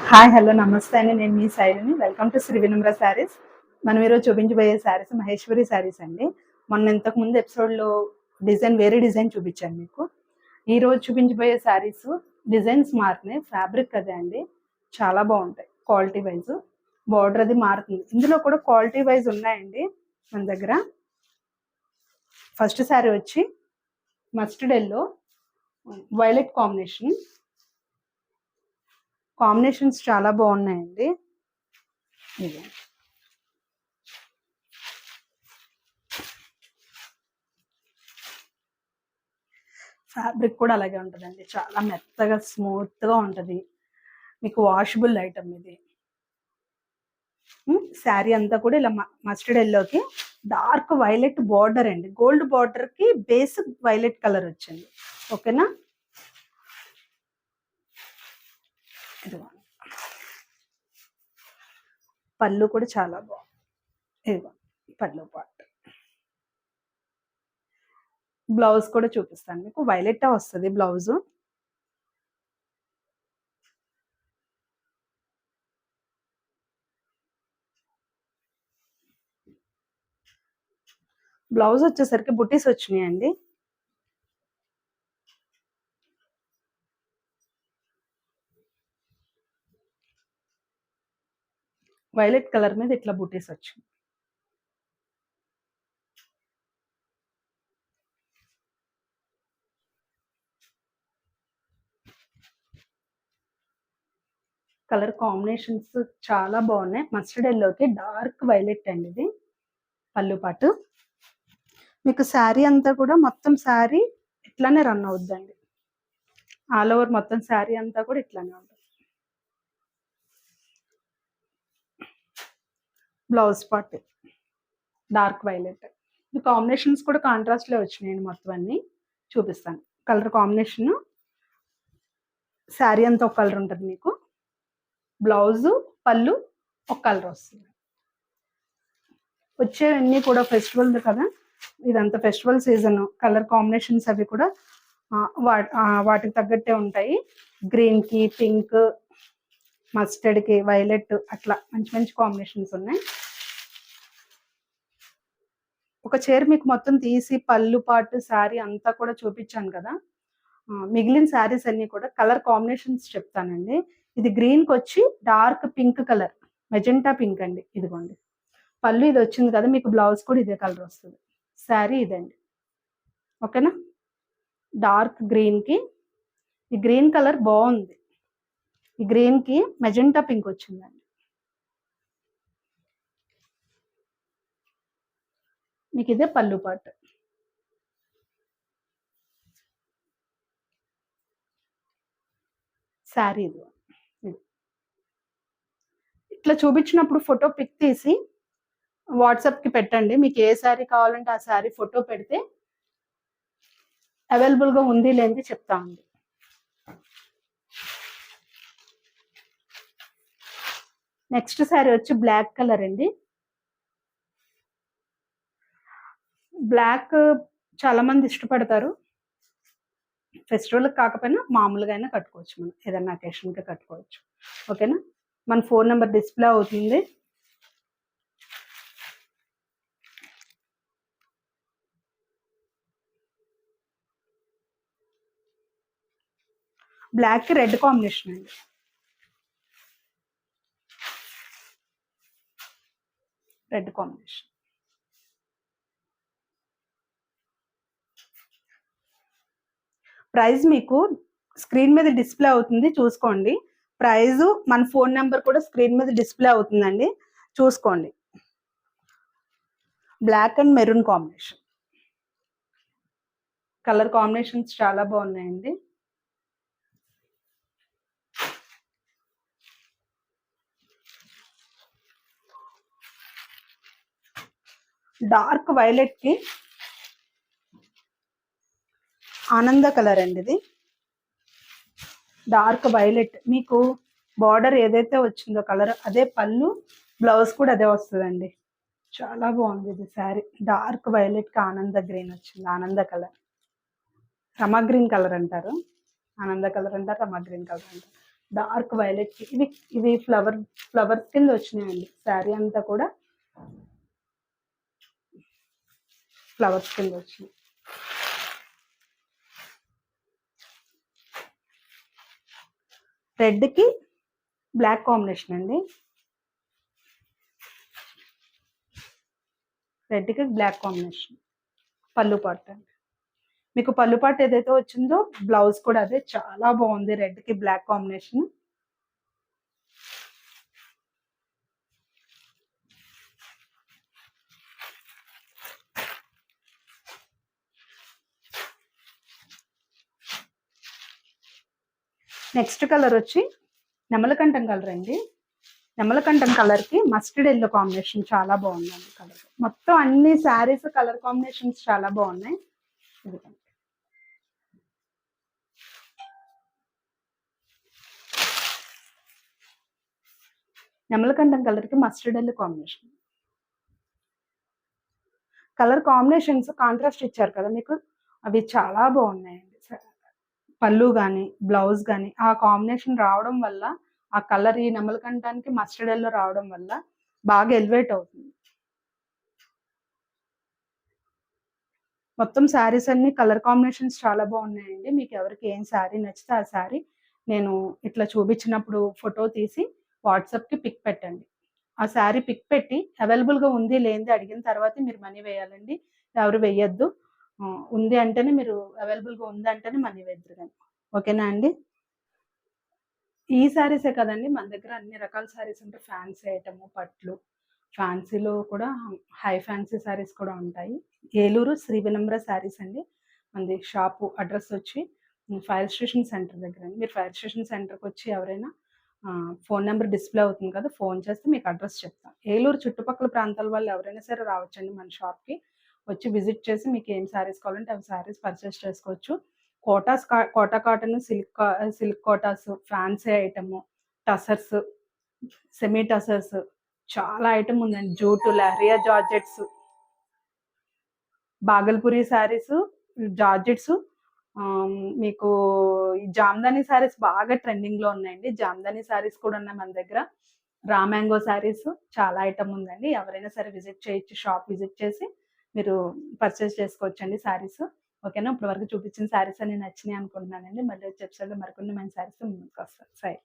Hi hello నమస్తే అండి. నేను మీ శైలిని. Welcome to Sri Vinamra sarees. మనం ఈరోజు చూపించబోయే శారీస్ మహేశ్వరి శారీస్ అండి. మొన్న ఇంతకు ముందు ఎపిసోడ్లో వేరే డిజైన్ చూపించాను మీకు. ఈరోజు చూపించబోయే శారీస్ డిజైన్స్ మారినాయి, ఫ్యాబ్రిక్ అదే అండి. చాలా బాగుంటాయి క్వాలిటీ వైజ్. బార్డర్ అది మారుతుంది. ఇందులో కూడా క్వాలిటీ వైజ్ ఉన్నాయండి మన దగ్గర. ఫస్ట్ శారీ వచ్చి మస్టర్డ్ ఎల్లో వైలెట్ కాంబినేషన్స్ చాలా బాగున్నాయండి. ఇది ఫ్యాబ్రిక్ కూడా అలాగే ఉంటుందండి. చాలా మెత్తగా స్మూత్గా ఉంటుంది. మీకు వాషబుల్ ఐటమ్ ఇది. శారీ అంతా కూడా ఇలా మస్టర్డ్ ఎల్లోకి డార్క్ వైలెట్ బార్డర్ అండి. గోల్డ్ బార్డర్కి బేసిక్ వైలెట్ కలర్ వచ్చింది. ఓకేనా? ఇది పళ్ళు కూడా చాలా బాగుంది. ఇదిగో పళ్ళు పార్ట్. బ్లౌజ్ కూడా చూపిస్తాను మీకు. వైలెట్ వస్తుంది బ్లౌజ్. బ్లౌజ్ వచ్చేసరికి బుటీస్ వచ్చినాయండి. వైలెట్ కలర్ మీద ఇట్లా బుటీస్ వచ్చింది. కలర్ కాంబినేషన్స్ చాలా బాగున్నాయి. మస్టర్డ్ ఎల్లోకి డార్క్ వైలెట్ అండి ఇది. పళ్ళు పాటు మీకు శారీ అంతా కూడా మొత్తం శారీ ఇట్లానే రన్ అవుద్దండి. ఆల్ ఓవర్ మొత్తం శారీ అంతా కూడా ఇట్లానే ఉంటుంది. Blouse part dark violet. ఈ కాంబినేషన్స్ కూడా కాంట్రాస్ట్లో వచ్చినాయండి. మొత్తం అన్ని చూపిస్తాను. కలర్ కాంబినేషన్ శారీ అంతా ఒక కలర్ ఉంటుంది మీకు. బ్లౌజు పళ్ళు ఒక కలర్ వస్తుంది. వచ్చేవన్నీ కూడా ఫెస్టివల్ కదా, ఇదంతా ఫెస్టివల్ సీజన్. కలర్ కాంబినేషన్స్ అవి కూడా వాటికి తగ్గట్టే ఉంటాయి. గ్రీన్కి పింక్, మస్టర్డ్కి వైలెట్, అట్లా మంచి మంచి కాంబినేషన్స్ ఉన్నాయి. ఒక చీర మీకు మొత్తం తీసి పళ్ళు పాటు శారీ అంతా కూడా చూపించాను కదా. మిగిలిన శారీస్ అన్ని కూడా కలర్ కాంబినేషన్స్ చెప్తానండి. ఇది గ్రీన్కి వచ్చి dark pink colour, magenta pink అండి. ఇదిగోండి పళ్ళు ఇది వచ్చింది కదా, మీకు బ్లౌజ్ కూడా ఇదే కలర్ వస్తుంది. శారీ ఇదండి. ఓకేనా? డార్క్ గ్రీన్కి ఈ గ్రీన్ కలర్ బాగుంది. ఈ గ్రీన్కి మెజెంటా పింక్ వచ్చిందండి. మీకు ఇదే పళ్ళు పాటు. శారీ ఇది. ఇట్లా చూపించినప్పుడు ఫోటో పిక్ తీసి వాట్సాప్కి పెట్టండి. మీకు ఏ శారీ కావాలంటే ఆ శారీ ఫోటో పెడితే అవైలబుల్గా ఉంది లేనిది చెప్తా ఉంది. నెక్స్ట్ శారీ వచ్చి బ్లాక్ కలర్ అండి. బ్లాక్ చాలా మంది ఇష్టపడతారు. ఫెస్టివల్కి కాకపోయినా మామూలుగా అయినా కట్టుకోవచ్చు, మనం ఏదైనా అకేషన్కి కట్టుకోవచ్చు. ఓకేనా? మన ఫోన్ నెంబర్ డిస్ప్లే అవుతుంది. బ్లాక్కి రెడ్ కాంబినేషన్ అండి. Red combination. ప్రైస్ మీకు స్క్రీన్ మీద డిస్ప్లే అవుతుంది, చూసుకోండి. ప్రైజ్ మన ఫోన్ నెంబర్ కూడా స్క్రీన్ మీద డిస్ప్లే అవుతుందండి, చూసుకోండి. Black and maroon combination. Colour combinations చాలా బాగున్నాయండి. డార్క్ వైలెట్కి ఆనంద కలర్ అండి ఇది. డార్క్ వైలెట్ మీకు బార్డర్ ఏదైతే వచ్చిందో కలర్ అదే పళ్ళు, బ్లౌజ్ కూడా అదే వస్తుందండి. చాలా బాగుంది ఇది శారీ. డార్క్ వైలెట్కి ఆనంద గ్రీన్ వచ్చింది. ఆనంద కలర్, రమా గ్రీన్ కలర్ అంటారు. ఆనంద కలర్ అంటారు, రమా గ్రీన్ కలర్ అంటారు. డార్క్ వైలెట్ కి ఇవి ఫ్లవర్స్ కింద వచ్చినాయండి. శారీ అంతా కూడా ఫ్లవర్స్ కింద వచ్చినాయి. రెడ్ కి బ్లాక్ కాంబినేషన్ అండి. రెడ్ కి బ్లాక్ కాంబినేషన్ పళ్ళు పాట. మీకు పళ్ళు పాట ఏదైతే వచ్చిందో బ్లౌజ్ కూడా అదే, చాలా బాగుంది. రెడ్ కి బ్లాక్ కాంబినేషన్. నెక్స్ట్ కలర్ వచ్చి నెమలకంఠం కలర్ అండి. నెమలకంఠం కలర్ కి మస్టర్డ్ ఎల్లో కాంబినేషన్ చాలా బాగుందండి. కలర్ మొత్తం అన్ని శారీస్ కలర్ కాంబినేషన్స్ చాలా బాగున్నాయి. నెమలకంఠం కలర్ కి mustard yellow combination. Colour combinations contrast ఇచ్చారు కదా మీకు, అవి చాలా బాగున్నాయండి. పళ్ళు కానీ బ్లౌజ్ కానీ ఆ కాంబినేషన్ రావడం వల్ల, ఆ కలర్ ఈ నెమలకంఠానికి మస్టర్డ్ ఎల్లో రావడం వల్ల బాగా ఎలివేట్ అవుతుంది. మొత్తం శారీస్ అన్ని కలర్ కాంబినేషన్స్ చాలా బాగున్నాయండి. మీకు ఎవరికి ఏం శారీ నచ్చితే ఆ శారీ నేను ఇట్లా చూపించినప్పుడు ఫోటో తీసి వాట్సాప్కి పిక్ పెట్టండి. ఆ శారీ పిక్ పెట్టి అవైలబుల్గా ఉంది లేనిది అడిగిన తర్వాత మీరు మనీ వేయాలండి. ఎవరు వేయద్దు. ఉంది అంటేనే మీరు, అవైలబుల్గా ఉంది అంటేనే మనీ వేద్దరు కానీ. ఓకేనా అండి? ఈ శారీసే కదండి, మన దగ్గర అన్ని రకాల శారీస్ ఉంటాయి. ఫ్యాన్సీ ఐటమ్, పట్లు, ఫ్యాన్సీలో కూడా హై ఫ్యాన్సీ శారీస్ కూడా ఉంటాయి. ఏలూరు శ్రీ వినమ్ర శారీస్ అండి మనది షాపు. అడ్రస్ వచ్చి ఫైర్ స్టేషన్ సెంటర్ దగ్గర అండి. మీరు ఫైర్ స్టేషన్ సెంటర్కి వచ్చి ఎవరైనా ఫోన్ నెంబర్ డిస్ప్లే అవుతుంది కదా, ఫోన్ చేస్తే మీకు అడ్రస్ చెప్తాం. ఏలూరు చుట్టుపక్కల ప్రాంతాల వాళ్ళు ఎవరైనా సరే రావచ్చండి మన షాప్కి. వచ్చి విజిట్ చేసి మీకు ఏం శారీస్ కావాలంటే అవి శారీస్ పర్చేస్ చేసుకోవచ్చు. Kota cotton, silk Kotas, fancy item, tussars, semi tussars, చాలా ఐటమ్ ఉందండి. Jute, Lahariya georgettes, Bhagalpuri saris, georgettes, మీకు జామ్దాని శారీస్ బాగా ట్రెండింగ్ లో ఉన్నాయండి. జామ్దాని శారీస్ కూడా ఉన్నాయి మన దగ్గర. రా మ్యాంగో శారీస్, చాలా ఐటమ్ ఉందండి. ఎవరైనా సరే విజిట్ చేయొచ్చు, షాప్ విజిట్ చేసి మీరు పర్చేస్ చేసుకోవచ్చండి శారీస్. ఓకేనా? ఇప్పటి వరకు చూపించిన శారీస్ అన్ని నచ్చినాయి అనుకుంటున్నానండి. మళ్ళీ వచ్చే ఎపిసోడ్లో మరికొన్ని మంచి శారీస్ ముందుకు వస్తాను. సరే.